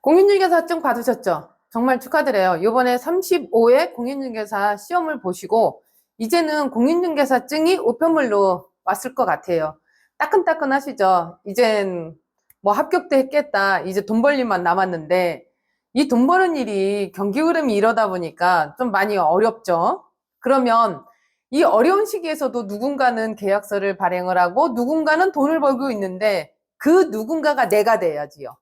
공인중개사증 받으셨죠? 정말 축하드려요. 이번에 35회 공인중개사 시험을 보시고 이제는 공인중개사증이 우편물로 왔을 것 같아요. 따끈따끈하시죠? 이젠 뭐 합격도 했겠다. 이제 돈 벌 일만 남았는데 이 돈 버는 일이 경기 흐름이 이러다 보니까 좀 많이 어렵죠? 그러면 이 어려운 시기에서도 누군가는 계약서를 발행을 하고 누군가는 돈을 벌고 있는데 그 누군가가 내가 돼야지요.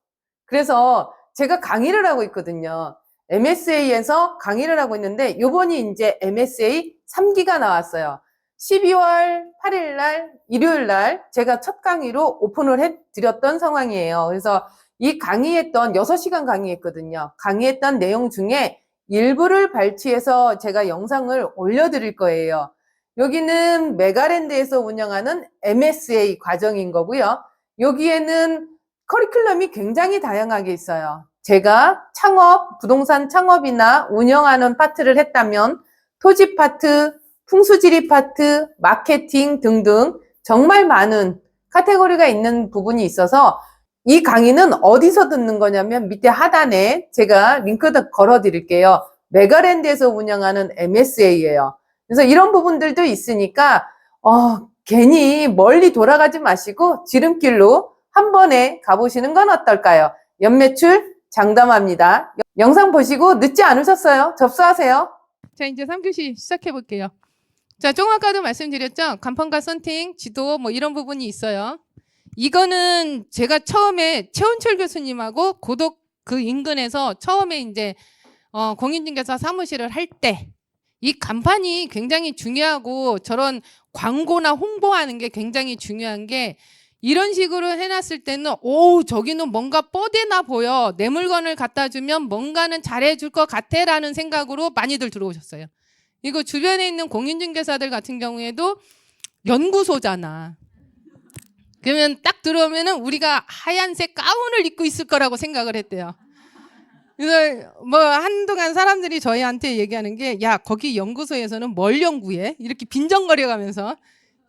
그래서 제가 강의를 하고 있거든요. MSA에서 강의를 하고 있는데 요번이 이제 MSA 3기가 나왔어요. 12월 8일 날 일요일 날 제가 첫 강의로 오픈을 해드렸던 상황이에요. 그래서 이 강의했던 6시간 강의했거든요. 강의했던 내용 중에 일부를 발췌해서 제가 영상을 올려드릴 거예요. 여기는 메가랜드에서 운영하는 MSA 과정인 거고요. 여기에는 커리큘럼이 굉장히 다양하게 있어요. 제가 창업, 부동산 창업이나 운영하는 파트를 했다면 토지 파트, 풍수지리 파트, 마케팅 등등 정말 많은 카테고리가 있는 부분이 있어서 이 강의는 어디서 듣는 거냐면 밑에 하단에 제가 링크 걸어 드릴게요. 메가랜드에서 운영하는 MSA예요. 그래서 이런 부분들도 있으니까 괜히 멀리 돌아가지 마시고 지름길로 한 번에 가보시는 건 어떨까요? 연매출 장담합니다. 영상 보시고 늦지 않으셨어요? 접수하세요. 자, 이제 3교시 시작해 볼게요. 자, 조금 아까도 말씀드렸죠? 간판과 선팅, 지도 뭐 이런 부분이 있어요. 이거는 제가 처음에 최원철 교수님하고 고덕 그 인근에서 처음에 이제 공인중개사 사무실을 할 때 이 간판이 굉장히 중요하고 저런 광고나 홍보하는 게 굉장히 중요한 게 이런 식으로 해놨을 때는 저기는 뭔가 뻗대나 보여. 내 물건을 갖다 주면 뭔가는 잘해줄 것 같아 라는 생각으로 많이들 들어오셨어요. 이거 주변에 있는 공인중개사들 같은 경우에도 연구소잖아. 그러면 딱 들어오면은 우리가 하얀색 가운을 입고 있을 거라고 생각을 했대요. 그래서 뭐 한동안 사람들이 저희한테 얘기하는 게 야, 거기 연구소에서는 뭘 연구해? 이렇게 빈정거려 가면서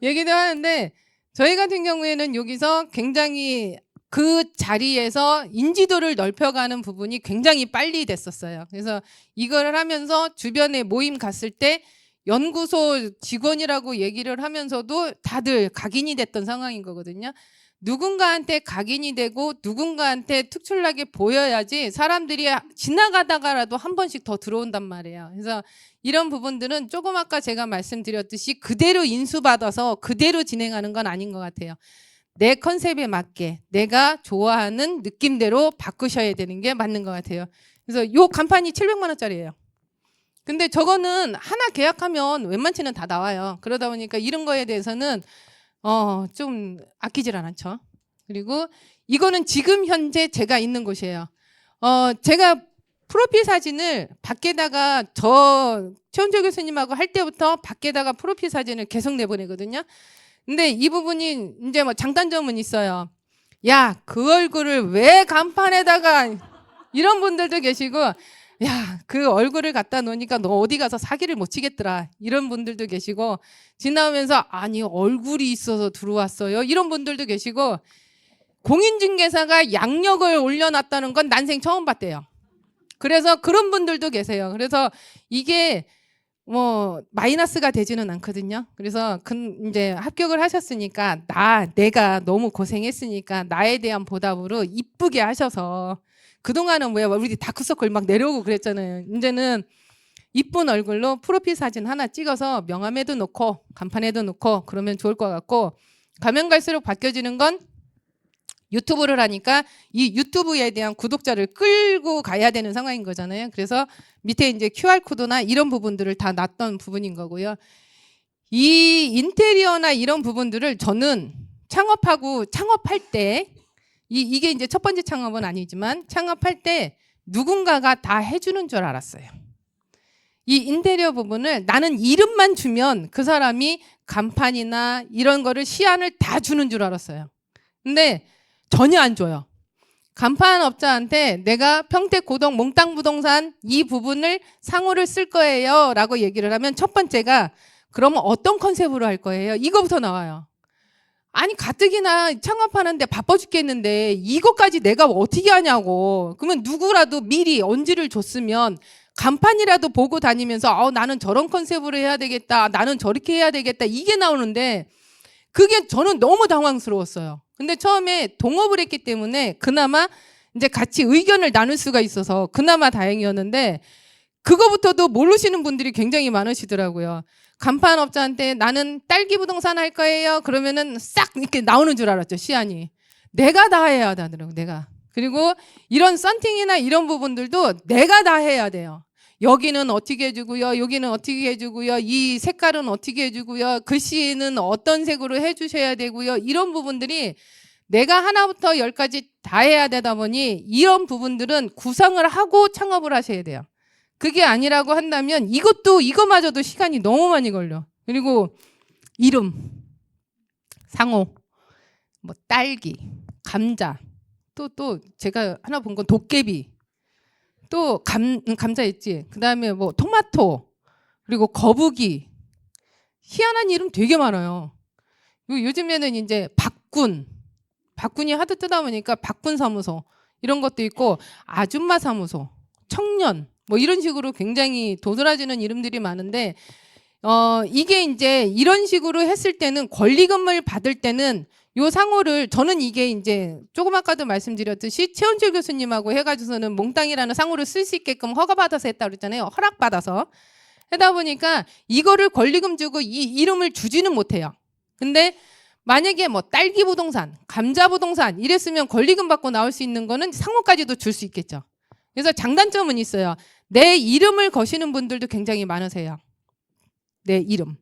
얘기도 하는데 저희 같은 경우에는 여기서 굉장히 그 자리에서 인지도를 넓혀가는 부분이 굉장히 빨리 됐었어요. 그래서 이걸 하면서 주변에 모임 갔을 때 연구소 직원이라고 얘기를 하면서도 다들 각인이 됐던 상황인 거거든요. 누군가한테 각인이 되고 누군가한테 특출나게 보여야지 사람들이 지나가다가라도 한 번씩 더 들어온단 말이에요. 그래서 이런 부분들은 조금 아까 제가 말씀드렸듯이 그대로 인수받아서 그대로 진행하는 건 아닌 것 같아요. 내 컨셉에 맞게 내가 좋아하는 느낌대로 바꾸셔야 되는 게 맞는 것 같아요. 그래서 요 간판이 700만 원짜리예요. 근데 저거는 하나 계약하면 웬만치는 다 나와요. 그러다 보니까 이런 거에 대해서는 좀 아끼질 않죠. 그리고 이거는 지금 현재 제가 있는 곳이에요. 제가 프로필 사진을 밖에다가 최원철 교수님하고 할 때부터 밖에다가 프로필 사진을 계속 내보내거든요. 근데 이 부분이 이제 뭐 장단점은 있어요. 야, 그 얼굴을 왜 간판에다가 이런 분들도 계시고 야, 그 얼굴을 갖다 놓으니까 너 어디 가서 사기를 못 치겠더라. 이런 분들도 계시고 지나오면서 아니 얼굴이 있어서 들어왔어요. 이런 분들도 계시고 공인중개사가 양력을 올려놨다는 건 난생 처음 봤대요. 그래서 그런 분들도 계세요. 그래서 이게 뭐 마이너스가 되지는 않거든요. 그래서 이제 합격을 하셨으니까 내가 너무 고생했으니까 나에 대한 보답으로 이쁘게 하셔서 그동안은 왜 우리 다크서클 막 내려오고 그랬잖아요. 이제는 이쁜 얼굴로 프로필 사진 하나 찍어서 명함에도 놓고 간판에도 놓고 그러면 좋을 것 같고 가면 갈수록 바뀌어지는 건 유튜브를 하니까 이 유튜브에 대한 구독자를 끌고 가야 되는 상황인 거잖아요. 그래서 밑에 이제 QR코드나 이런 부분들을 다 놨던 부분인 거고요. 이 인테리어나 이런 부분들을 저는 창업할 때 이게 이제 첫 번째 창업은 아니지만 창업할 때 누군가가 다 해주는 줄 알았어요. 이 인테리어 부분을 나는 이름만 주면 그 사람이 간판이나 이런 거를 시안을 다 주는 줄 알았어요. 근데 전혀 안 줘요. 간판 업자한테 내가 평택 고덕 몽땅 부동산 이 부분을 상호를 쓸 거예요 라고 얘기를 하면 첫 번째가 그러면 어떤 컨셉으로 할 거예요? 이거부터 나와요. 아니 가뜩이나 창업하는데 바빠 죽겠는데 이것까지 내가 어떻게 하냐고. 그러면 누구라도 미리 언지를 줬으면 간판이라도 보고 다니면서 나는 저런 컨셉으로 해야 되겠다. 나는 저렇게 해야 되겠다. 이게 나오는데 그게 저는 너무 당황스러웠어요. 근데 처음에 동업을 했기 때문에 그나마 이제 같이 의견을 나눌 수가 있어서 그나마 다행이었는데 그거부터도 모르시는 분들이 굉장히 많으시더라고요. 간판업자한테 나는 딸기 부동산 할 거예요. 그러면은 싹 이렇게 나오는 줄 알았죠, 시안이. 내가 다 해야 하더라고요, 내가. 그리고 이런 썬팅이나 이런 부분들도 내가 다 해야 돼요. 여기는 어떻게 해주고요, 여기는 어떻게 해주고요, 이 색깔은 어떻게 해주고요, 글씨는 어떤 색으로 해주셔야 되고요. 이런 부분들이 내가 하나부터 열까지 다 해야 되다 보니 이런 부분들은 구상을 하고 창업을 하셔야 돼요. 그게 아니라고 한다면 이거마저도 시간이 너무 많이 걸려. 그리고 이름, 상호, 뭐 딸기, 감자, 또 제가 하나 본 건 도깨비, 또 감자 있지. 그다음에 뭐 토마토, 그리고 거북이. 희한한 이름 되게 많아요. 요즘에는 이제 박군이 하도 뜨다 보니까 박군 사무소 이런 것도 있고 아줌마 사무소, 청년 뭐 이런 식으로 굉장히 도드라지는 이름들이 많은데 이게 이제 이런 식으로 했을 때는 권리금을 받을 때는 요 상호를 저는 이게 이제 조금 아까도 말씀드렸듯이 최원철 교수님하고 해가지고서는 몽땅이라는 상호를 쓸 수 있게끔 허가받아서 했다고 그랬잖아요. 허락받아서 하다 보니까 이거를 권리금 주고 이 이름을 주지는 못해요. 근데 만약에 뭐 딸기 부동산, 감자 부동산 이랬으면 권리금 받고 나올 수 있는 거는 상호까지도 줄 수 있겠죠. 그래서 장단점은 있어요. 내 이름을 거시는 분들도 굉장히 많으세요. 내 이름.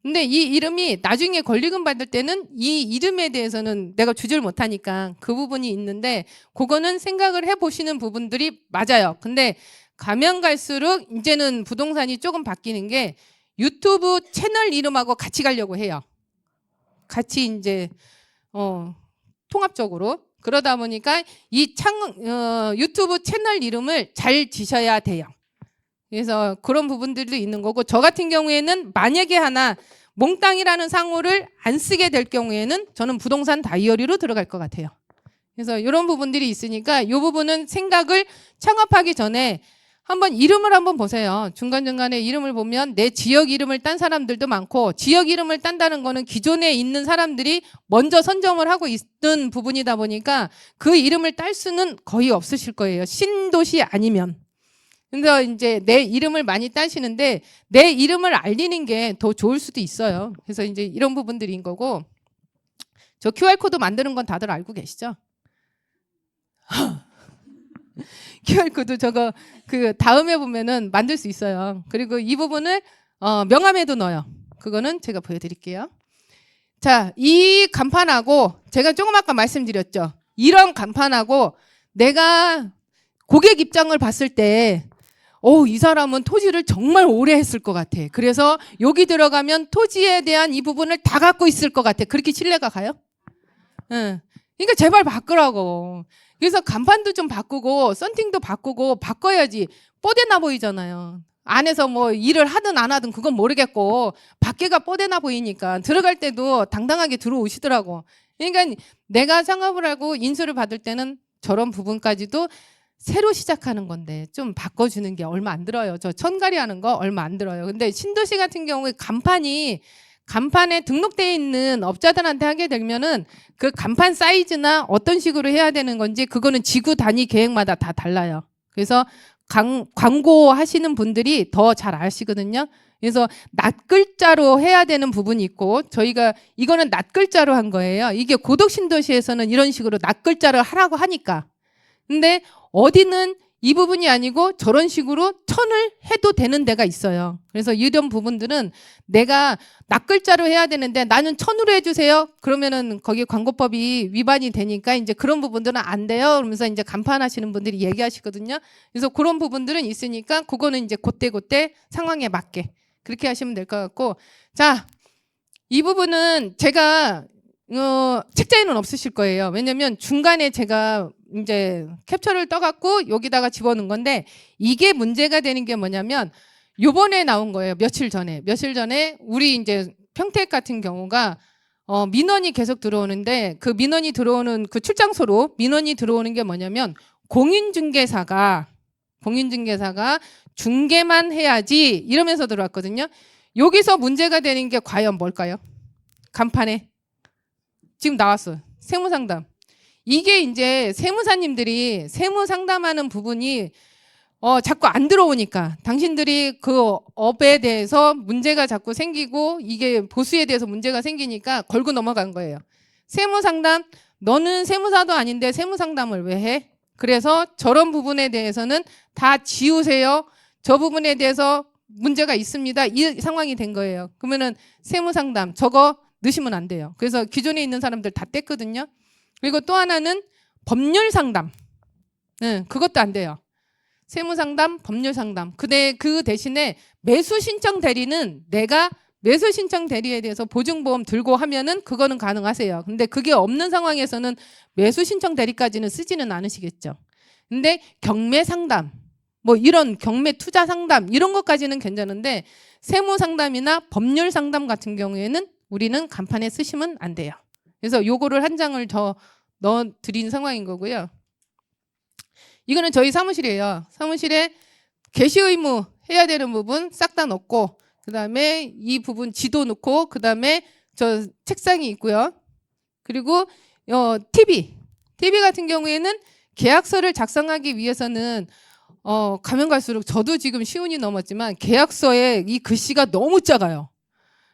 근데 이 이름이 나중에 권리금 받을 때는 이 이름에 대해서는 내가 주지를 못하니까 그 부분이 있는데 그거는 생각을 해보시는 부분들이 맞아요. 근데 가면 갈수록 이제는 부동산이 조금 바뀌는 게 유튜브 채널 이름하고 같이 가려고 해요. 같이 이제 통합적으로. 그러다 보니까 이 유튜브 채널 이름을 잘 지셔야 돼요. 그래서 그런 부분들도 있는 거고 저 같은 경우에는 만약에 하나 몽땅이라는 상호를 안 쓰게 될 경우에는 저는 부동산 다이어리로 들어갈 것 같아요. 그래서 이런 부분들이 있으니까 이 부분은 생각을 창업하기 전에 한번 이름을 한번 보세요. 중간중간에 이름을 보면 내 지역 이름을 딴 사람들도 많고 지역 이름을 딴다는 거는 기존에 있는 사람들이 먼저 선점을 하고 있는 부분이다 보니까 그 이름을 딸 수는 거의 없으실 거예요. 신도시 아니면. 그래서 이제 내 이름을 많이 따시는데 내 이름을 알리는 게 더 좋을 수도 있어요. 그래서 이제 이런 부분들인 거고 저 QR코드 만드는 건 다들 알고 계시죠? QR코드 저거 그 다음에 보면은 만들 수 있어요. 그리고 이 부분을 명함에도 넣어요. 그거는 제가 보여드릴게요. 자, 이 간판하고 제가 조금 아까 말씀드렸죠. 이런 간판하고 내가 고객 입장을 봤을 때 이 사람은 토지를 정말 오래 했을 것 같아. 그래서 여기 들어가면 토지에 대한 이 부분을 다 갖고 있을 것 같아. 그렇게 신뢰가 가요? 응. 그러니까 제발 바꾸라고. 그래서 간판도 좀 바꾸고 썬팅도 바꾸고 바꿔야지 뽀대나 보이잖아요. 안에서 뭐 일을 하든 안 하든 그건 모르겠고 밖에가 뽀대나 보이니까 들어갈 때도 당당하게 들어오시더라고. 그러니까 내가 창업을 하고 인수를 받을 때는 저런 부분까지도 새로 시작하는 건데 좀 바꿔주는 게 얼마 안 들어요. 저 천가리 하는 거 얼마 안 들어요. 근데 신도시 같은 경우에 간판에 등록되어 있는 업자들한테 하게 되면은 그 간판 사이즈나 어떤 식으로 해야 되는 건지 그거는 지구 단위 계획마다 다 달라요. 그래서 광고 하시는 분들이 더 잘 아시거든요. 그래서 낱글자로 해야 되는 부분이 있고 저희가 이거는 낱글자로 한 거예요. 이게 고덕신도시에서는 이런 식으로 낱글자를 하라고 하니까. 근데 어디는 이 부분이 아니고 저런 식으로 천을 해도 되는 데가 있어요. 그래서 이런 부분들은 내가 낱글자로 해야 되는데 나는 천으로 해주세요. 그러면은 거기 광고법이 위반이 되니까 이제 그런 부분들은 안 돼요. 그러면서 이제 간판하시는 분들이 얘기하시거든요. 그래서 그런 부분들은 있으니까 그거는 이제 그때 상황에 맞게 그렇게 하시면 될 것 같고 자, 이 부분은 제가 책자에는 없으실 거예요. 왜냐면 중간에 제가 이제 캡처를 떠갖고 여기다가 집어넣은 건데 이게 문제가 되는 게 뭐냐면 요번에 나온 거예요. 며칠 전에 우리 이제 평택 같은 경우가 민원이 계속 들어오는데 그 민원이 들어오는 그 출장소로 민원이 들어오는 게 뭐냐면 공인중개사가 중개만 해야지 이러면서 들어왔거든요. 여기서 문제가 되는 게 과연 뭘까요? 간판에 지금 나왔어요. 세무상담. 이게 이제 세무사님들이 세무상담하는 부분이 자꾸 안 들어오니까 당신들이 그 업에 대해서 문제가 자꾸 생기고 이게 보수에 대해서 문제가 생기니까 걸고 넘어간 거예요. 세무상담, 너는 세무사도 아닌데 세무상담을 왜 해? 그래서 저런 부분에 대해서는 다 지우세요. 저 부분에 대해서 문제가 있습니다. 이 상황이 된 거예요. 그러면은 세무상담 저거 넣으시면 안 돼요. 그래서 기존에 있는 사람들 다 뗐거든요. 그리고 또 하나는 법률상담. 그것도 안 돼요. 세무상담, 법률상담. 그 대신에 매수신청 대리는 내가 매수신청 대리에 대해서 보증보험 들고 하면은 그거는 가능하세요. 근데 그게 없는 상황에서는 매수신청 대리까지는 쓰지는 않으시겠죠. 근데 경매상담, 뭐 이런 경매투자상담 이런 것까지는 괜찮은데 세무상담이나 법률상담 같은 경우에는 우리는 간판에 쓰시면 안 돼요. 그래서 요거를 한 장을 더 넣어드린 상황인 거고요. 이거는 저희 사무실이에요. 사무실에 게시 의무 해야 되는 부분 싹 다 넣고 그다음에 이 부분 지도 넣고 그다음에 저 책상이 있고요. 그리고 TV 같은 경우에는 계약서를 작성하기 위해서는 가면 갈수록 저도 지금 시운이 넘었지만 계약서에 이 글씨가 너무 작아요.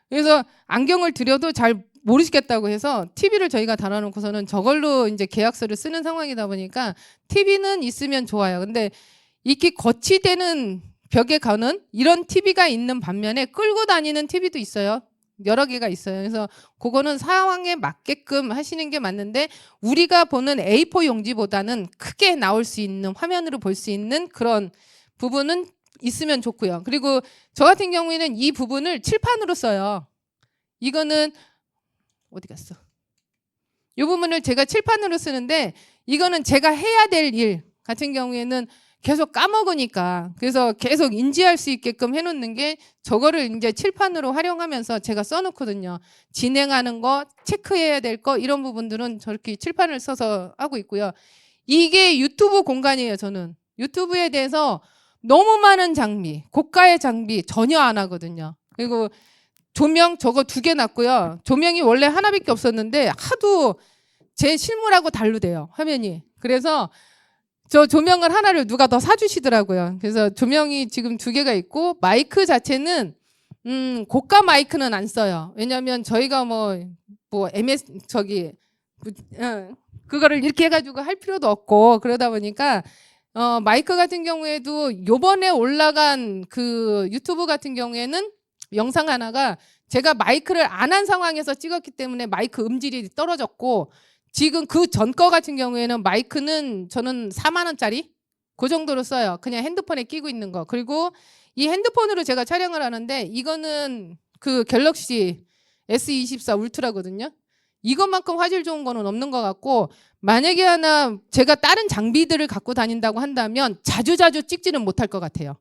그래서 안경을 들여도 잘 모르시겠다고 해서 TV를 저희가 달아놓고서는 저걸로 이제 계약서를 쓰는 상황이다 보니까 TV는 있으면 좋아요. 근데 이렇게 거치대는 벽에 가는 이런 TV가 있는 반면에 끌고 다니는 TV도 있어요. 여러 개가 있어요. 그래서 그거는 상황에 맞게끔 하시는 게 맞는데 우리가 보는 A4 용지보다는 크게 나올 수 있는 화면으로 볼 수 있는 그런 부분은 있으면 좋고요. 그리고 저 같은 경우에는 이 부분을 칠판으로 써요. 이거는 어디 갔어? 이 부분을 제가 칠판으로 쓰는데 이거는 제가 해야 될 일 같은 경우에는 계속 까먹으니까 그래서 계속 인지할 수 있게끔 해놓는 게 저거를 이제 칠판으로 활용하면서 제가 써놓거든요. 진행하는 거, 체크해야 될 거 이런 부분들은 저렇게 칠판을 써서 하고 있고요. 이게 유튜브 공간이에요. 저는 유튜브에 대해서 너무 많은 장비, 고가의 장비 전혀 안 하거든요. 그리고 조명 저거 2개 놨고요. 조명이 원래 하나밖에 없었는데 하도 제 실물하고 다르대요. 화면이. 그래서 저 조명을 하나를 누가 더 사주시더라고요. 그래서 조명이 지금 2개가 있고 마이크 자체는 고가 마이크는 안 써요. 왜냐하면 저희가 뭐 MS 그거를 이렇게 해가지고 할 필요도 없고 그러다 보니까 마이크 같은 경우에도 요번에 올라간 그 유튜브 같은 경우에는 영상 하나가 제가 마이크를 안 한 상황에서 찍었기 때문에 마이크 음질이 떨어졌고 지금 그 전 거 같은 경우에는 마이크는 저는 4만 원짜리 그 정도로 써요. 그냥 핸드폰에 끼고 있는 거. 그리고 이 핸드폰으로 제가 촬영을 하는데 이거는 그 갤럭시 S24 울트라거든요. 이것만큼 화질 좋은 거는 없는 것 같고 만약에 하나 제가 다른 장비들을 갖고 다닌다고 한다면 자주자주 찍지는 못할 것 같아요.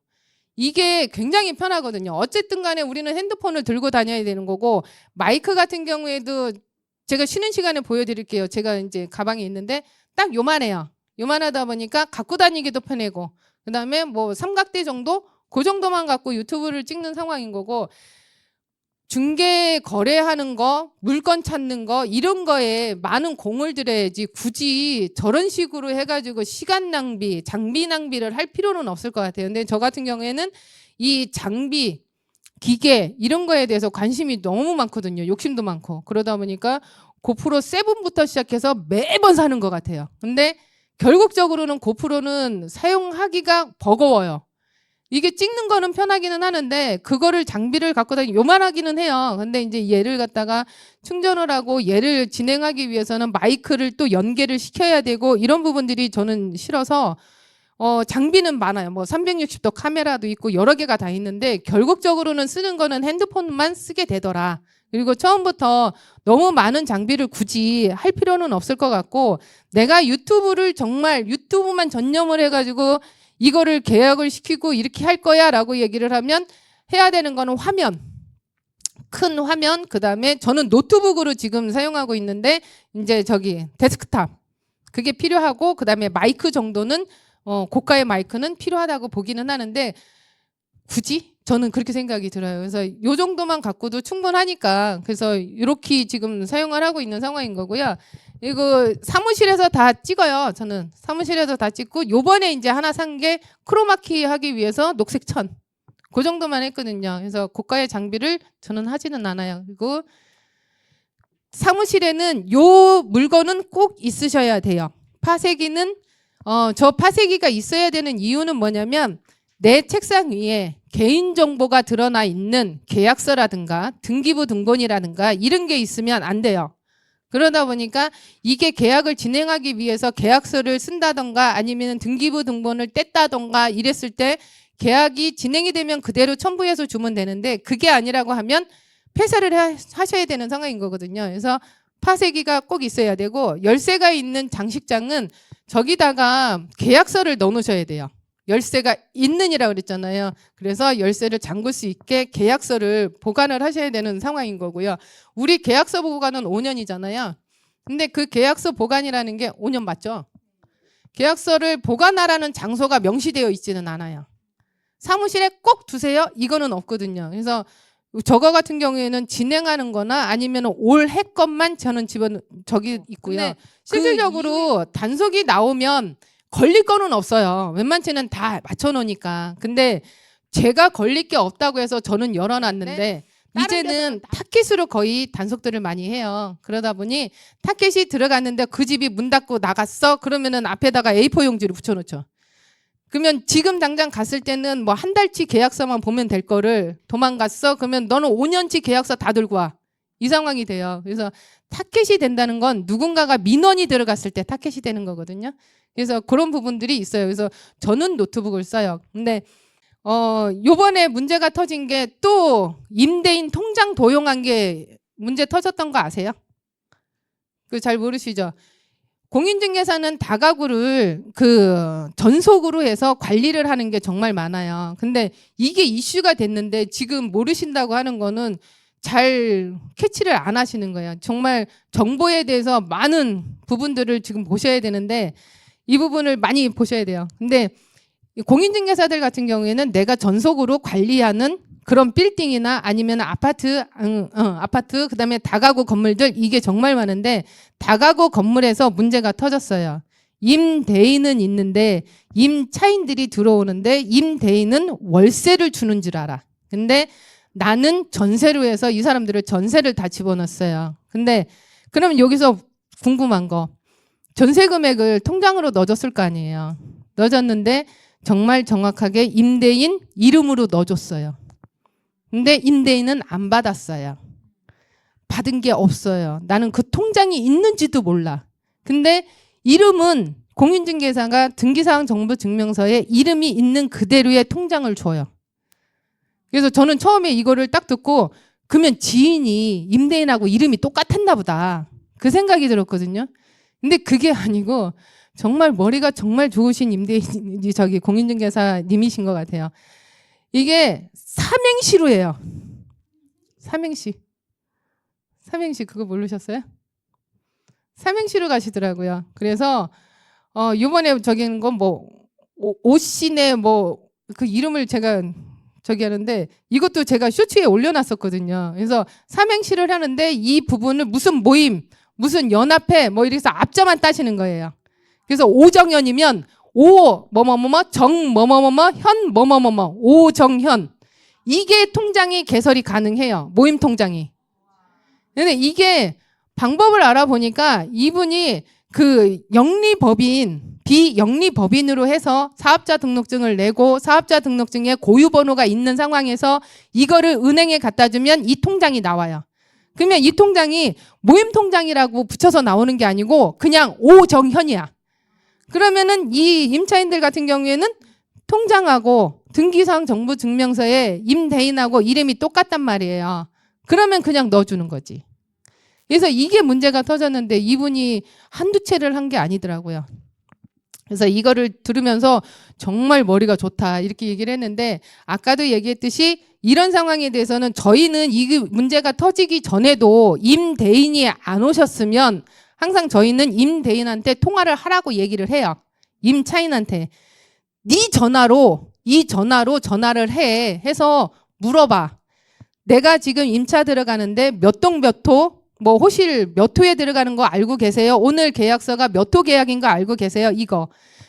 이게 굉장히 편하거든요. 어쨌든 간에 우리는 핸드폰을 들고 다녀야 되는 거고 마이크 같은 경우에도 제가 쉬는 시간에 보여드릴게요. 제가 이제 가방에 있는데 딱 요만해요. 요만하다 보니까 갖고 다니기도 편하고 그다음에 뭐 삼각대 정도? 그 정도만 갖고 유튜브를 찍는 상황인 거고 중개 거래하는 거, 물건 찾는 거 이런 거에 많은 공을 들여야지 굳이 저런 식으로 해가지고 시간 낭비, 장비 낭비를 할 필요는 없을 것 같아요. 근데 저 같은 경우에는 이 장비, 기계 이런 거에 대해서 관심이 너무 많거든요. 욕심도 많고 그러다 보니까 고프로 7부터 시작해서 매번 사는 것 같아요. 근데 결국적으로는 고프로는 사용하기가 버거워요. 이게 찍는 거는 편하기는 하는데 그거를 장비를 갖고 다니 요만하기는 해요. 근데 이제 얘를 갖다가 충전을 하고 얘를 진행하기 위해서는 마이크를 또 연계를 시켜야 되고 이런 부분들이 저는 싫어서 장비는 많아요. 뭐 360도 카메라도 있고 여러 개가 다 있는데 결국적으로는 쓰는 거는 핸드폰만 쓰게 되더라. 그리고 처음부터 너무 많은 장비를 굳이 할 필요는 없을 것 같고 내가 유튜브를 정말 유튜브만 전념을 해가지고 이거를 계약을 시키고 이렇게 할 거야 라고 얘기를 하면 해야 되는 거는 화면 큰 화면, 그 다음에 저는 노트북으로 지금 사용하고 있는데 이제 저기 데스크탑 그게 필요하고, 그 다음에 마이크 정도는 고가의 마이크는 필요하다고 보기는 하는데 굳이 저는 그렇게 생각이 들어요. 그래서 요 정도만 갖고도 충분하니까 그래서 이렇게 지금 사용을 하고 있는 상황인 거고요. 이거 사무실에서 다 찍어요. 저는 사무실에서 다 찍고 요번에 이제 하나 산 게 크로마키 하기 위해서 녹색 천. 그 정도만 했거든요. 그래서 고가의 장비를 저는 하지는 않아요. 그리고 사무실에는 요 물건은 꼭 있으셔야 돼요. 파쇄기는 저 파쇄기가 있어야 되는 이유는 뭐냐면 내 책상 위에 개인정보가 드러나 있는 계약서라든가 등기부 등본이라든가 이런 게 있으면 안 돼요. 그러다 보니까 이게 계약을 진행하기 위해서 계약서를 쓴다던가 아니면 등기부 등본을 뗐다던가 이랬을 때 계약이 진행이 되면 그대로 첨부해서 주면 되는데 그게 아니라고 하면 폐쇄를 하셔야 되는 상황인 거거든요. 그래서 파쇄기가 꼭 있어야 되고 열쇠가 있는 장식장은 저기다가 계약서를 넣어 놓으셔야 돼요. 열쇠가 있는이라고 그랬잖아요. 그래서 열쇠를 잠글 수 있게 계약서를 보관을 하셔야 되는 상황인 거고요. 우리 계약서 보관은 5년이잖아요. 근데 그 계약서 보관이라는 게 5년 맞죠? 계약서를 보관하라는 장소가 명시되어 있지는 않아요. 사무실에 꼭 두세요? 이거는 없거든요. 그래서 저거 같은 경우에는 진행하는 거나 아니면 올해 것만 저는 저기 있고요. 실질적으로 단속이 나오면 걸릴 거는 없어요. 웬만치는 다 맞춰놓으니까. 근데 제가 걸릴 게 없다고 해서 저는 열어놨는데 이제는 타켓으로 거의 단속들을 많이 해요. 그러다 보니 타켓이 들어갔는데 그 집이 문 닫고 나갔어? 그러면은 앞에다가 A4 용지를 붙여놓죠. 그러면 지금 당장 갔을 때는 뭐 한 달치 계약서만 보면 될 거를 도망갔어? 그러면 너는 5년치 계약서 다 들고 와. 이 상황이 돼요. 그래서 타켓이 된다는 건 누군가가 민원이 들어갔을 때 타켓이 되는 거거든요. 그래서 그런 부분들이 있어요. 그래서 저는 노트북을 써요. 근데 요번에 문제가 터진 게 또 임대인 통장 도용한 게 문제 터졌던 거 아세요? 그 잘 모르시죠? 공인중개사는 다가구를 그 전속으로 해서 관리를 하는 게 정말 많아요. 근데 이게 이슈가 됐는데 지금 모르신다고 하는 거는 잘 캐치를 안 하시는 거예요. 정말 정보에 대해서 많은 부분들을 지금 보셔야 되는데 이 부분을 많이 보셔야 돼요. 근데 공인중개사들 같은 경우에는 내가 전속으로 관리하는 그런 빌딩이나 아니면 아파트, 아파트, 그 다음에 다가구 건물들 이게 정말 많은데 다가구 건물에서 문제가 터졌어요. 임대인은 있는데 임차인들이 들어오는데 임대인은 월세를 주는 줄 알아. 근데 나는 전세로 해서 이 사람들을 전세를 다 집어넣었어요. 근데 그럼 여기서 궁금한 거. 전세 금액을 통장으로 넣어줬을 거 아니에요. 넣어줬는데 정말 정확하게 임대인 이름으로 넣어줬어요. 근데 임대인은 안 받았어요. 받은 게 없어요. 나는 그 통장이 있는지도 몰라. 근데 이름은 공인중개사가 등기사항 정보증명서에 이름이 있는 그대로의 통장을 줘요. 그래서 저는 처음에 이거를 딱 듣고 그러면 지인이 임대인하고 이름이 똑같았나 보다. 그 생각이 들었거든요. 근데 그게 아니고 정말 머리가 정말 좋으신 임대인이 저기 공인중개사님이신 것 같아요. 이게 삼행시로 해요. 삼행시. 삼행시 그거 모르셨어요? 삼행시로 가시더라고요. 그래서 요번에 저기는 건 뭐 오씨네 뭐 그 이름을 제가 저기 하는데 이것도 제가 쇼츠에 올려놨었거든요. 그래서 삼행시를 하는데 이 부분을 무슨 모임, 무슨 연합회 뭐 이래서 앞자만 따시는 거예요. 그래서 오정현이면 오 뭐뭐뭐뭐 정 뭐뭐뭐뭐 현 뭐뭐뭐뭐 오정현 이게 통장이 개설이 가능해요. 모임 통장이. 근데 이게 방법을 알아보니까 이분이 그 영리법인 비영리법인으로 해서 사업자 등록증을 내고 사업자 등록증에 고유번호가 있는 상황에서 이거를 은행에 갖다 주면 이 통장이 나와요. 그러면 이 통장이 모임 통장이라고 붙여서 나오는 게 아니고 그냥 오정현이야. 그러면은 이 임차인들 같은 경우에는 통장하고 등기사항 정보증명서에 임대인하고 이름이 똑같단 말이에요. 그러면 그냥 넣어주는 거지. 그래서 이게 문제가 터졌는데 이분이 한두 채를 한 게 아니더라고요. 그래서 이거를 들으면서 정말 머리가 좋다 이렇게 얘기를 했는데 아까도 얘기했듯이 이런 상황에 대해서는 저희는 이 문제가 터지기 전에도 임대인이 안 오셨으면 항상 저희는 임대인한테 통화를 하라고 얘기를 해요. 임차인한테 네 전화로 이 전화로 전화를 해서 물어봐. 내가 지금 임차 들어가는데 몇 동 몇 호, 뭐 호실 몇 호에 들어가는 거 알고 계세요? 오늘 계약서가 몇 호 계약인 거 알고 계세요? 이거.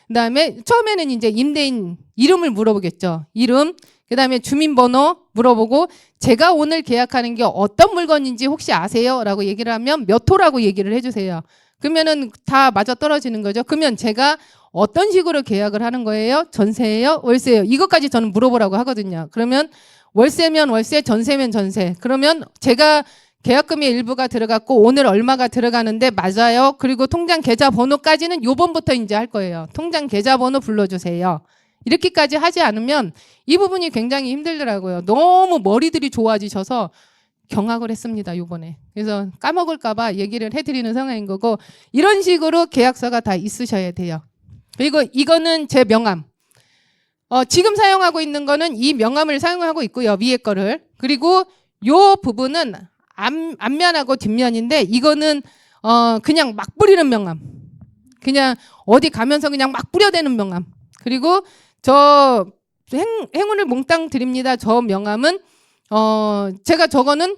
그다음에 처음에는 이제 임대인 이름을 물어보겠죠. 이름. 그다음에 주민번호 물어보고 제가 오늘 계약하는 게 어떤 물건인지 혹시 아세요? 라고 얘기를 하면 몇 호라고 얘기를 해주세요. 그러면은 다 맞아 떨어지는 거죠. 그러면 제가 어떤 식으로 계약을 하는 거예요? 전세예요? 월세예요? 이것까지 저는 물어보라고 하거든요. 그러면 월세면 월세, 전세면 전세. 그러면 제가 계약금의 일부가 들어갔고 오늘 얼마가 들어가는데 맞아요. 그리고 통장 계좌 번호까지는 요번부터 이제 할 거예요. 통장 계좌 번호 불러주세요. 이렇게까지 하지 않으면 이 부분이 굉장히 힘들더라고요. 너무 머리들이 좋아지셔서 경악을 했습니다. 요번에. 그래서 까먹을까봐 얘기를 해드리는 상황인 거고 이런 식으로 계약서가 다 있으셔야 돼요. 그리고 이거는 제 명함. 지금 사용하고 있는 거는 이 명함을 사용하고 있고요. 위에 거를. 그리고 요 부분은 앞면하고 뒷면인데 이거는 그냥 막 뿌리는 명함. 그냥 어디 가면서 그냥 막 뿌려대는 명함. 그리고 저 행운을 몽땅 드립니다. 저 명함은 제가 저거는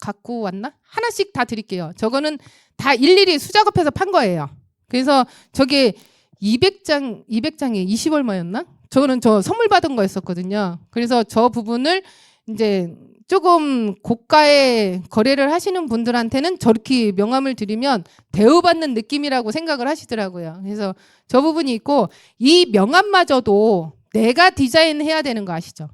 갖고 왔나? 하나씩 다 드릴게요. 저거는 다 일일이 수작업해서 판 거예요. 그래서 저게 200장에 20 얼마였나? 저거는 저 선물 받은 거였었거든요. 그래서 저 부분을 이제 조금 고가의 거래를 하시는 분들한테는 저렇게 명함을 드리면 대우받는 느낌이라고 생각을 하시더라고요. 그래서 저 부분이 있고 이 명함마저도 내가 디자인해야 되는 거 아시죠?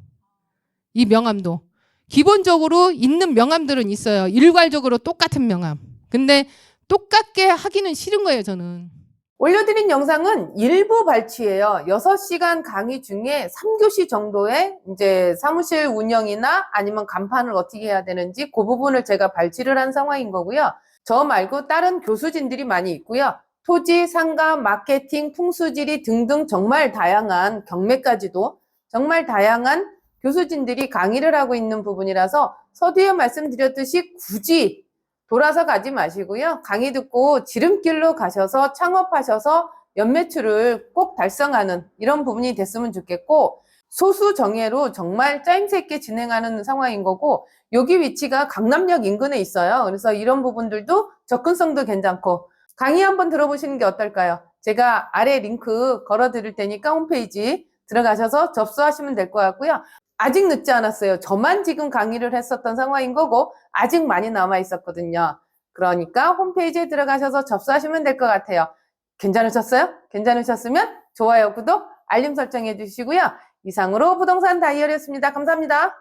이 명함도. 기본적으로 있는 명함들은 있어요. 일괄적으로 똑같은 명함. 근데 똑같게 하기는 싫은 거예요, 저는. 올려드린 영상은 일부 발췌예요. 6시간 강의 중에 3교시 정도의 이제 사무실 운영이나 아니면 간판을 어떻게 해야 되는지 그 부분을 제가 발췌를 한 상황인 거고요. 저 말고 다른 교수진들이 많이 있고요. 토지, 상가, 마케팅, 풍수지리 등등 정말 다양한 경매까지도 정말 다양한 교수진들이 강의를 하고 있는 부분이라서 서두에 말씀드렸듯이 굳이 돌아서 가지 마시고요. 강의 듣고 지름길로 가셔서 창업하셔서 연매출을 꼭 달성하는 이런 부분이 됐으면 좋겠고 소수 정예로 정말 짜임새 있게 진행하는 상황인 거고 여기 위치가 강남역 인근에 있어요. 그래서 이런 부분들도 접근성도 괜찮고 강의 한번 들어보시는 게 어떨까요? 제가 아래 링크 걸어 드릴 테니까 홈페이지 들어가셔서 접수하시면 될 것 같고요. 아직 늦지 않았어요. 저만 지금 강의를 했었던 상황인 거고 아직 많이 남아 있었거든요. 그러니까 홈페이지에 들어가셔서 접수하시면 될 것 같아요. 괜찮으셨어요? 괜찮으셨으면 좋아요, 구독, 알림 설정해 주시고요. 이상으로 부동산 다이어리였습니다. 감사합니다.